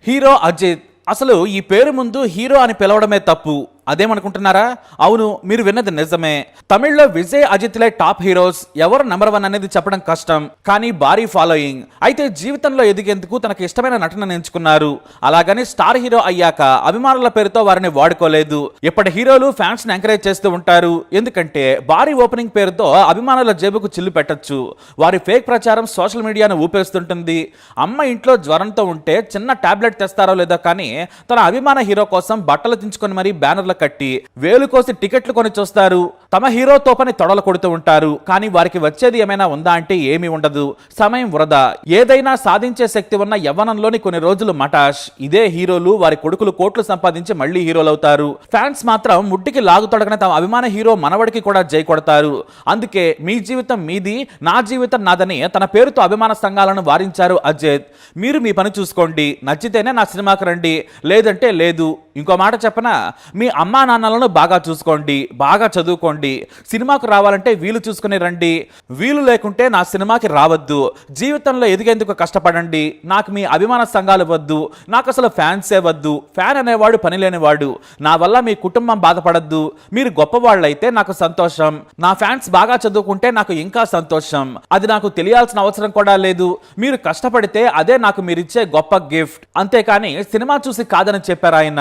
Hero Ajit. అసలు ఈ పేరు ముందు హీరో అని పిలవడమే తప్పు. అదేమనుకుంటున్నారా? అవును, మీరు విన్నది నిజమే. తమిళ్లో విజయ్, అజిత్లే టాప్ హీరోస్. ఎవరు నెంబర్ 1 అనేది చెప్పడం కష్టం, కానీ భారీ ఫాలోయింగ్. అయితే జీవితంలో ఎదిగేందుకు తనకు ఇష్టమైన నటనను ఎంచుకున్నారు. అలాగని స్టార్ హీరో అయ్యాక అభిమానుల పేరుతో వారిని వాడుకోలేదు. ఇప్పటి హీరోలు ఫ్యాన్స్ ని ఎంకరేజ్ చేస్తూ ఉంటారు. ఎందుకంటే భారీ ఓపెనింగ్ పేరుతో అభిమానుల జేబుకు చిల్లు పెట్టొచ్చు. వారి ఫేక్ ప్రచారం సోషల్ మీడియాను ఊపేస్తుంటుంది. అమ్మ ఇంట్లో జ్వరంతో ఉంటే చిన్న టాబ్లెట్ తెస్తారో లేదో కానీ తన అభిమాన హీరో కోసం బట్టలు దించుకొని మరీ బ్యానర్లు కట్టి వేలు కోసి టికెట్లు కొని చూస్తారు. తమ హీరోతో పని తొడలు కొడుతూ ఉంటారు. కానీ వారికి వచ్చేది ఏమైనా ఉందా అంటే ఏమీ ఉండదు. సమయం వృధా. ఏదైనా సాధించే శక్తి ఉన్న యవ్వనంలోని కొన్ని రోజులు మటాష్. ఇదే హీరోలు వారి కొడుకులు కోట్లు సంపాదించి మళ్లీ హీరోలు అవుతారు. ఫ్యాన్స్ మాత్రం ముట్టికి లాగుతొడగని తమ అభిమాన హీరో మనవడికి కూడా జై కొడతారు. అందుకే మీ జీవితం మీది, నా జీవితం నాదని తన పేరుతో అభిమాన సంఘాలను వారించారు అజిత్. మీరు మీ పని చూసుకోండి. నచ్చితేనే నా సినిమాకి రండి, లేదంటే లేదు. ఇంకో మాట చెప్పనా, మీ అమ్మా నాన్నలను బాగా చూసుకోండి, బాగా చదువుకోండి. సినిమాకు రావాలంటే వీలు చూసుకుని రండి. వీలు లేకుంటే నా సినిమాకి రావద్దు. జీవితంలో ఎదిగేందుకు కష్టపడండి. నాకు మీ అభిమాన సంఘాలు వద్దు. నాకు అసలు ఫ్యాన్సే వద్దు. ఫ్యాన్ అనేవాడు పని లేనివాడు. నా వల్ల మీ కుటుంబం బాధపడద్దు. మీరు గొప్పవాళ్ళైతే నాకు సంతోషం. నా ఫ్యాన్స్ బాగా చదువుకుంటే నాకు ఇంకా సంతోషం. అది నాకు తెలియాల్సిన అవసరం కూడా లేదు. మీరు కష్టపడితే అదే నాకు మీరిచ్చే గొప్ప గిఫ్ట్. అంతేకాని సినిమా చూసి కాదని చెప్పారు ఆయన.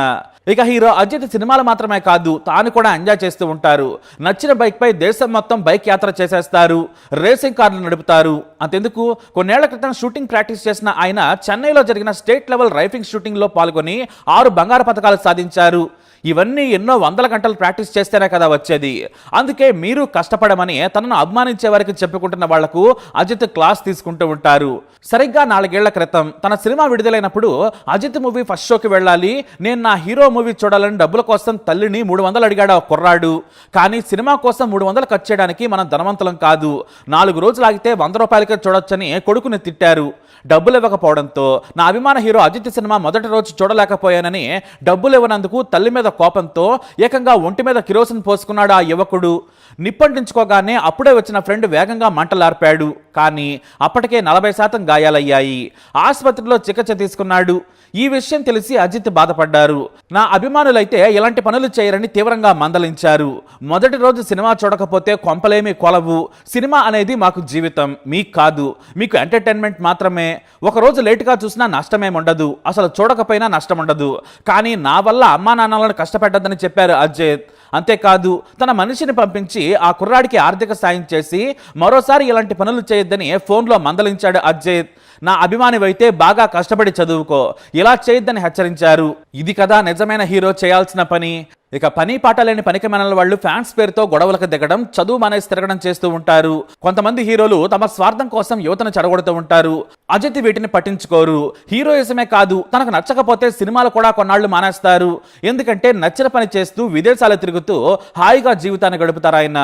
ఇక హీరో అజిత్ సినిమాలు మాత్రమే కాదు, తాను కూడా ఎంజాయ్ చేస్తూ ఉంటారు. నచ్చిన బైక్ పై దేశం మొత్తం బైక్ యాత్ర చేసేస్తారు. రేసింగ్ కార్లు నడుపుతారు. అంతెందుకు, కొన్నేళ్ల క్రితం షూటింగ్ ప్రాక్టీస్ చేసిన ఆయన చెన్నైలో జరిగిన స్టేట్ లెవెల్ రైఫింగ్ షూటింగ్ లో పాల్గొని 6 బంగారు పతకాలు సాధించారు. ఇవన్నీ ఎన్నో వందల గంటలు ప్రాక్టీస్ చేస్తేనే కదా వచ్చేది. అందుకే మీరు కష్టపడమని తనను అభిమానించే వారికి చెప్పుకుంటున్న వాళ్లకు అజిత్ క్లాస్ తీసుకుంటూ ఉంటారు. సరిగ్గా 4 ఏళ్ల క్రితం తన సినిమా విడుదలైనప్పుడు అజిత్ మూవీ ఫస్ట్ షోకి వెళ్ళాలి, నేను నా హీరో మూవీ చూడాలని డబ్బుల కోసం తల్లిని 300 అడిగాడు ఆ కుర్రాడు. కానీ సినిమా కోసం 300 ఖర్చు చేయడానికి మనం ధనవంతులం కాదు. 4 రోజులు ఆగితే 100 రూపాయలకే చూడొచ్చని కొడుకుని తిట్టారు. డబ్బులు ఇవ్వకపోవడంతో నా అభిమాన హీరో అజిత్ సినిమా మొదటి రోజు చూడలేకపోయానని డబ్బులు ఇవ్వనందుకు తల్లి మీద కోపంతో ఏకంగా ఒంటి మీద కిరోసిన్ పోసుకున్నాడు ఆ యువకుడు. నిప్పంటించుకోగానే అప్పుడే వచ్చిన ఫ్రెండ్ వేగంగా మంటలార్పాడు. కానీ అప్పటికే 40% గాయాలయ్యాయి. ఆసుపత్రిలో చికిత్స తీసుకున్నాడు. ఈ విషయం తెలిసి అజిత్ బాధపడ్డారు. నా అభిమానులైతే ఇలాంటి పనులు చేయరని తీవ్రంగా మందలించారు. మొదటి రోజు సినిమా చూడకపోతే కొంపలేమి కొలవు. సినిమా అనేది మాకు జీవితం, మీకు కాదు. మీకు ఎంటర్టైన్మెంట్ మాత్రమే. ఒక రోజు లేటుగా చూసినా నష్టమేముండదు, అసలు చూడకపోయినా నష్టం ఉండదు. కానీ నా వల్ల అమ్మా నాన్నలను కష్టపెట్టద్దని చెప్పారు అజిత్. అంతేకాదు, తన మనిషిని పంపించి ఆ కుర్రాడికి ఆర్థిక సాయం చేసి మరోసారి ఇలాంటి పనులు చేయొద్దని ఫోన్లో మందలించాడు అజిత్. నా అభిమానివైతే బాగా కష్టపడి చదువుకో, ఇలా చేయొద్దని హెచ్చరించారు. ఇది కదా నిజమైన హీరో చేయాల్సిన పని. ఇక పని పాట లేని పనికిమాలిన వాళ్ళు ఫ్యాన్స్ పేరుతో గొడవలకు దిగడం, చదువు మానేసి తిరగడం చేస్తూ ఉంటారు. కొంతమంది హీరోలు తమ స్వార్థం కోసం యువతను చెడగొడుతూ ఉంటారు. అజిత్ వీటిని పట్టించుకోరు. హీరోయిజమే కాదు, తనకు నచ్చకపోతే సినిమాలు కూడా కొన్నాళ్లు మానేస్తారు. ఎందుకంటే నచ్చిన పని చేస్తూ విదేశాలు తిరుగుతూ హాయిగా జీవితాన్ని గడుపుతారు ఆయన.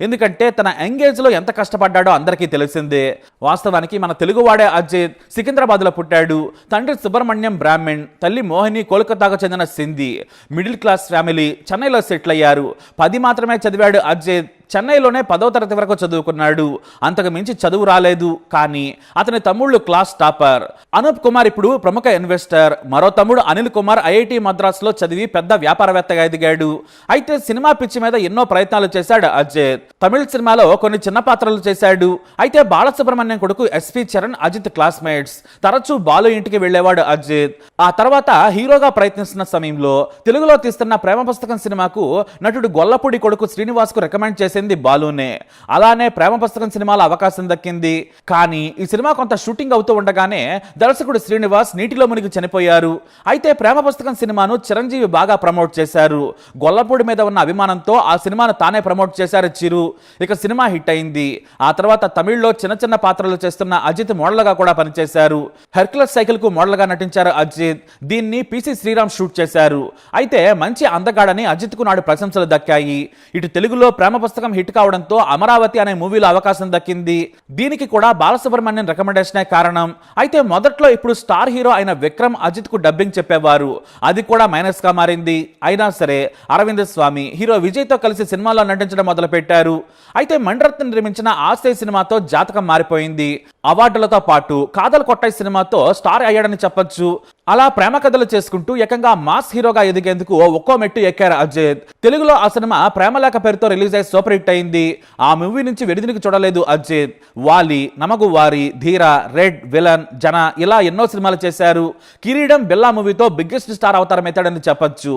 ఎందుకంటే తన యంగేజ్ లో ఎంత కష్టపడ్డాడో అందరికీ తెలిసిందే. వాస్తవానికి మన తెలుగువాడే అజిత్ సికింద్రాబాద్ లో పుట్టాడు. తండ్రి సుబ్రహ్మణ్యం బ్రాహ్మణ్, తల్లి మోహిని కోల్కతాకు చెందిన సింధీ. Middle class family. చెన్నైలో సెటిల్ అయ్యారు. 10 మాత్రమే చదివాడు అజిత్. చెన్నైలోనే 10వ తరగతి వరకు చదువుకున్నాడు. అంతకు మించి చదువు రాలేదు. కానీ అతని తమ్ముళ్ళు క్లాస్ టాపర్. అనూప్ కుమార్ ఇప్పుడు ప్రముఖ ఇన్వెస్టర్. మరో తమ్ముడు అనిల్ కుమార్ ఐఐటి మద్రాసులో చదివి పెద్ద వ్యాపారవేత్తగా ఎదిగాడు. అయితే సినిమా పిచ్చి మీద ఎన్నో ప్రయత్నాలు చేశాడు అజిత్. తమిళ సినిమాలో కొన్ని చిన్న పాత్రలు చేశాడు. అయితే బాలసుబ్రహ్మణ్యం కొడుకు ఎస్పి చరణ్ అజిత్ క్లాస్మేట్స్. తరచూ బాలు ఇంటికి వెళ్లేవాడు అజిత్. ఆ తర్వాత హీరోగా ప్రయత్నిస్తున్న సమయంలో తెలుగులో తీస్తున్న ప్రేమ పుస్తకం సినిమాకు నటుడు గొల్లపూడి కొడుకు శ్రీనివాస్ కు రికమెండ్ చేసి బాలునే. అలానే ప్రేమ పుస్తకం సినిమాలో అవకాశం దక్కింది. కానీ ఈ సినిమా కొంత షూటింగ్ అవుతూ ఉండగానే దర్శకుడు శ్రీనివాస్ నీటిలో మునిగి చనిపోయారు. అయితే ప్రేమ పుస్తకం సినిమాను చిరంజీవి బాగా ప్రమోట్ చేశారు. గొల్లపూడి మీద ఉన్న అభిమానంతో ఆ సినిమాను తానే ప్రమోట్ చేశారు చిరు. ఇక సినిమా హిట్ అయింది. ఆ తర్వాత తమిళ్లో చిన్న చిన్న పాత్రలు చేస్తున్న అజిత్ మోడల్గా కూడా పనిచేశారు. హెర్క్యులస్ సైకిల్ కు మోడల్ గా నటించారు అజిత్. దీన్ని పిసి శ్రీరామ్ షూట్ చేశారు. అయితే మంచి అందగాడని అజిత్ కు నాడు ప్రశంసలు దక్కాయి. ఇటు తెలుగులో ప్రేమ పుస్తకం హిట్ కావడంతో అమరావతి అనే మూవీలో అవకాశం దక్కింది. దీనికి కూడా బాలసుబ్రహ్మణ్యం రికమెండేషనే కారణం. అయితే మొదట్లో ఇప్పుడు స్టార్ హీరో అయిన విక్రమ్ అజిత్ కు డబ్బింగ్ చెప్పేవారు. అది కూడా మైనస్ గా మారింది. అయినా సరే అరవింద్ స్వామి హీరో విజయ్ తో కలిసి సినిమాలో నటించడం మొదలు పెట్టారు. అయితే మణిరత్నం నిర్మించిన ఆశయ్ సినిమాతో జాతకం మారిపోయింది. అవార్డులతో పాటు కాదల్ కొట్టాయి సినిమాతో స్టార్ అయ్యాడని చెప్పొచ్చు. అలా ప్రేమ కథలు చేసుకుంటూ ఏకంగా మాస్ హీరోగా ఎదిగేందుకు ఒక్కో మెట్టు ఎక్కారు అజిత్. తెలుగులో ఆ సినిమా ప్రేమలేఖ పేరుతో రిలీజ్ అయ్యి సూపర్ హిట్ అయింది. ఆ మూవీ నుంచి విడిదినికి చూడలేదు అజిత్. వాలి, నమగు వారి, ధీర, రెడ్, విలన్, జన ఇలా ఎన్నో సినిమాలు చేశారు. కిరీడం, బిల్లా మూవీతో బిగ్గెస్ట్ స్టార్ అవతారం ఎత్తాడని చెప్పొచ్చు.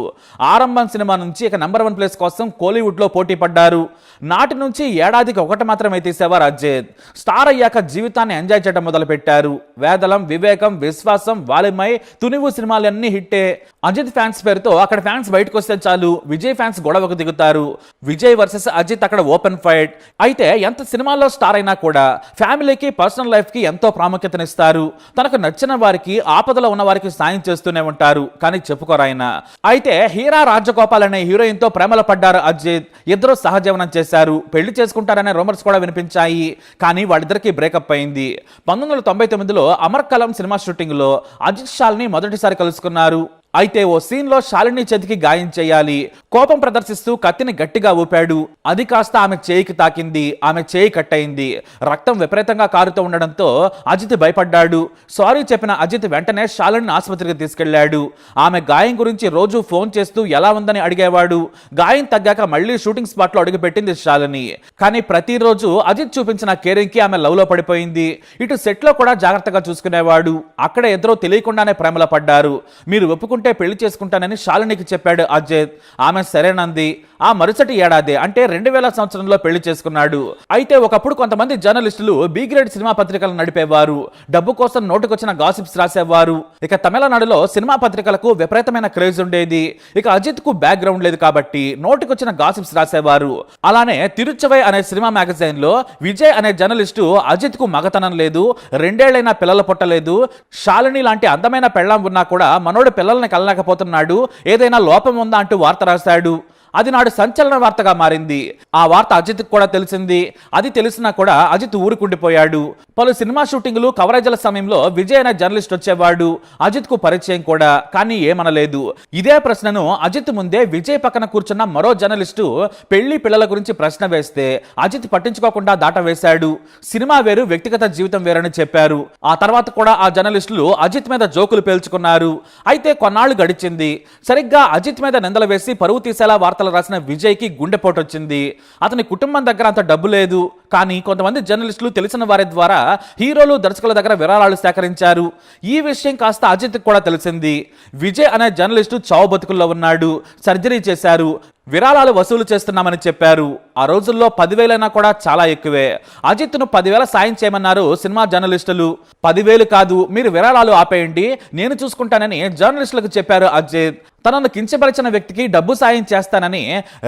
ఆరంభం సినిమా నుంచి ఇక నంబర్ 1 ప్లేస్ కోసం కోలీవుడ్ లో పోటీ పడ్డారు. నాటి నుంచి ఏడాదికి ఒకటి మాత్రమే తీసేవారు అజిత్. స్టార్ అయ్యాక జీవితాన్ని ఎంజాయ్ చేయడం మొదలు పెట్టారు. వేదలం, వివేకం, విశ్వాసం, వాలిమై, తునివు సినిమాలన్నీ హిట్టే. అజిత్ ఫ్యాన్స్ పేరుతో అక్కడ ఫ్యాన్స్ బయటకు వస్తే చాలు విజయ్ ఫ్యాన్స్ గొడవకు దిగుతారు. విజయ్ వర్సెస్ అజిత్ అక్కడ ఓపెన్ ఫైట్. అయితే ఎంత సినిమాల్లో స్టార్ అయినా కూడా ఫ్యామిలీకి, పర్సనల్ లైఫ్ కి ఎంతో ప్రాముఖ్యతనిస్తారు. తనకు నచ్చిన వారికి, ఆపదలో ఉన్న వారికి సాయం చేస్తూనే ఉంటారు. కానీ చెప్పుకోరాయన. అయితే హీరా రాజగోపాల్ అనే హీరోయిన్ తో ప్రేమలో పడ్డారు అజిత్. ఇద్దరు సహజీవనం చేశారు. పెళ్లి చేసుకుంటారనే రూమర్స్ కూడా వినిపించాయి. కానీ వాళ్ళిద్దరికి బ్రేకప్ అయింది. 1999లో అమర్ కలం సినిమా షూటింగ్ లో అజిత్ షాల్ని మొదటిసారి కలుసుకున్నారు. అయితే ఓ సీన్ లో శాలిని చేతికి గాయం చేయాలి. కోపం ప్రదర్శిస్తూ కత్తిని గట్టిగా ఊపాడు. అది కాస్త ఆమె చేయికి తాకింది. ఆమె చేయి కట్ అయింది. రక్తం విపరీతంగా కారుతూ ఉండడంతో అజిత్ భయపడ్డాడు. సారీ చెప్పిన అజిత్ వెంటనే శాలిని ఆసుపత్రికి తీసుకెళ్లాడు. ఆమె గాయం గురించి రోజు ఫోన్ చేస్తూ ఎలా ఉందని అడిగేవాడు. గాయం తగ్గాక మళ్లీ షూటింగ్ స్పాట్ లో అడుగుపెట్టింది శాలిని. కానీ ప్రతిరోజు అజిత్ చూపించిన కేరింగ్ కి ఆమె లవ్ లో పడిపోయింది. ఇటు సెట్ లో కూడా జాగ్రత్తగా చూసుకునేవాడు. అక్కడ ఇద్దరూ తెలియకుండానే ప్రేమలో పడ్డారు. మీరు ఒప్పుకుంటే పెళ్లి చేసుకుంటానని శాలినికి చెప్పాడు అజిత్. ఆమె సరేనంది. ఆ మరుసటి ఏడాది అంటే 2000 సంవత్సరంలో పెళ్లి చేసుకున్నాడు. అయితే ఒకప్పుడు కొంతమంది జర్నలిస్టులు బి గ్రేడ్ సినిమా పత్రికలు నడిపేవారు. డబ్బు కోసం నోటుకొచ్చిన గాసిప్స్ రాసేవారు. ఇక తమిళనాడులో సినిమా పత్రికలకు విపరీతమైన క్రేజ్ ఉండేది. ఇక అజిత్ కు బ్యాక్గ్రౌండ్ లేదు కాబట్టి నోటుకొచ్చిన గాసిప్స్ రాసేవారు. అలానే తిరుచవై అనే సినిమా మ్యాగజైన్ లో విజయ్ అనే జర్నలిస్టు అజిత్ కు మగతనం లేదు, 2 ఏళ్లైనా పిల్లలు పుట్టలేదు, శాలిని లాంటి అందమైన పెళ్ళాం ఉన్నా కూడా మనోడు పిల్లల్ని కలలేకపోతున్నాడు, ఏదైనా లోపం ఉందా అంటూ వార్త రాశాడు. అది నాడు సంచలన వార్తగా మారింది. ఆ వార్త అజిత్ కూడా తెలిసింది. అది తెలిసినా కూడా అజిత్ ఊరుకుండిపోయాడు. పలు సినిమా షూటింగ్లు, కవరేజీల సమయంలో విజయ్ అనే జర్నలిస్ట్ వచ్చేవాడు. అజిత్ కు పరిచయం కూడా, కానీ ఏమనలేదు. ఇదే ప్రశ్నను అజిత్ ముందే విజయ్ పక్కన కూర్చున్న మరో జర్నలిస్టు పెళ్లి పిల్లల గురించి ప్రశ్న వేస్తే అజిత్ పట్టించుకోకుండా దాటవేశాడు. సినిమా వేరు, వ్యక్తిగత జీవితం వేరని చెప్పారు. ఆ తర్వాత కూడా ఆ జర్నలిస్టులు అజిత్ మీద జోకులు పేల్చుకున్నారు. అయితే కొన్నాళ్లు గడిచింది. సరిగ్గా అజిత్ మీద నిందలు వేసి పరువు తీసేలా వార్తలు రాసిన విజయ్ కి గుండెపోటు వచ్చింది. అతని కుటుంబం దగ్గర అంత డబ్బు లేదు. కానీ కొంతమంది జర్నలిస్టులు తెలిసిన వారి ద్వారా హీరోలు, దర్శకుల దగ్గర విరాళాలు సేకరించారు. ఈ విషయం కాస్త అజిత్ కూడా తెలిసింది. విజయ్ అనే జర్నలిస్టు చావు బతుకుల్లో ఉన్నాడు. సర్జరీ చేశారు. విరాళాలు వసూలు చేస్తున్నామని చెప్పారు. ఆ రోజుల్లో 10,000 కూడా చాలా ఎక్కువే. అజిత్ను 10,000 సాయం చేయమన్నారు సినిమా జర్నలిస్టులు. 10,000 కాదు, మీరు విరాళాలు ఆపేయండి, నేను చూసుకుంటానని జర్నలిస్టులకు చెప్పారు అజిత్. తనను కించపరిచిన వ్యక్తికి డబ్బు సాయం చేస్తానని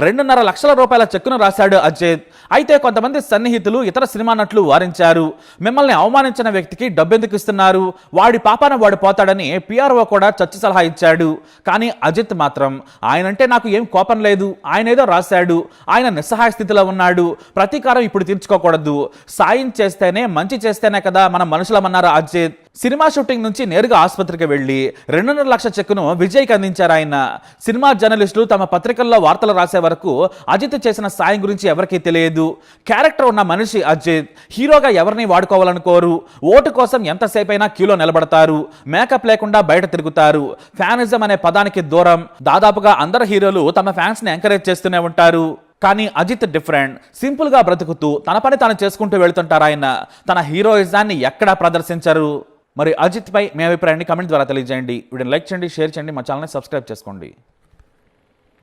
2.5 లక్షల రూపాయల చెక్కును రాశాడు అజిత్. అయితే కొంతమంది సన్నిహితులు, ఇతర సినిమా నటులు వారించారు. మిమ్మల్ని అవమానించిన వ్యక్తికి డబ్బెందుకు ఇస్తున్నారు, వాడి పాపాన వాడు పోతాడని పిఆర్ఓ కూడా చచ్చి సలహా ఇచ్చాడు. కానీ అజిత్ మాత్రం ఆయనంటే నాకు ఏం కోపం లేదు, ఆయన ఏదో రాశాడు, ఆయన నిస్సహాయ స్థితిలో ఉన్నాడు, ప్రతీకారం ఇప్పుడు తీర్చుకోకూడదు, సాయం చేస్తేనే, మంచి చేస్తేనే కదా మనం మనుషులమన్నారు అజిత్. సినిమా షూటింగ్ నుంచి నేరుగా ఆసుపత్రికి వెళ్లి 2.5 లక్షల చెక్కును విజయ్కి అందించారు ఆయన. సినిమా జర్నలిస్టులు తమ పత్రికల్లో వార్తలు రాసే వరకు అజిత్ చేసిన సాయం గురించి ఎవరికీ తెలియదు. క్యారెక్టర్ ఉన్న మనిషి అజిత్. హీరోగా ఎవరిని వాడుకోవాలనుకోరు. ఓటు కోసం ఎంతసేపైనా క్యూలో నిలబడతారు. మేకప్ లేకుండా బయట తిరుగుతారు. ఫ్యానిజం అనే పదానికి దూరం. దాదాపుగా అందరు హీరోలు తమ ఫ్యాన్స్ ని ఎంకరేజ్ చేస్తూనే ఉంటారు. కానీ అజిత్ డిఫరెంట్. సింపుల్ గా బ్రతుకుతూ తన పని తాను చేసుకుంటూ వెళ్తుంటారు ఆయన. తన హీరోయిజాన్ని ఎక్కడా ప్రదర్శించరు. మరి అజిత్ పై మీ అభిప్రాయాన్ని కమెంట్ ద్వారా తెలియజేయండి. వీడియోని లైక్ చేయండి, షేర్ చేయండి, మా ఛానల్ని సబ్స్క్రైబ్ చేసుకోండి.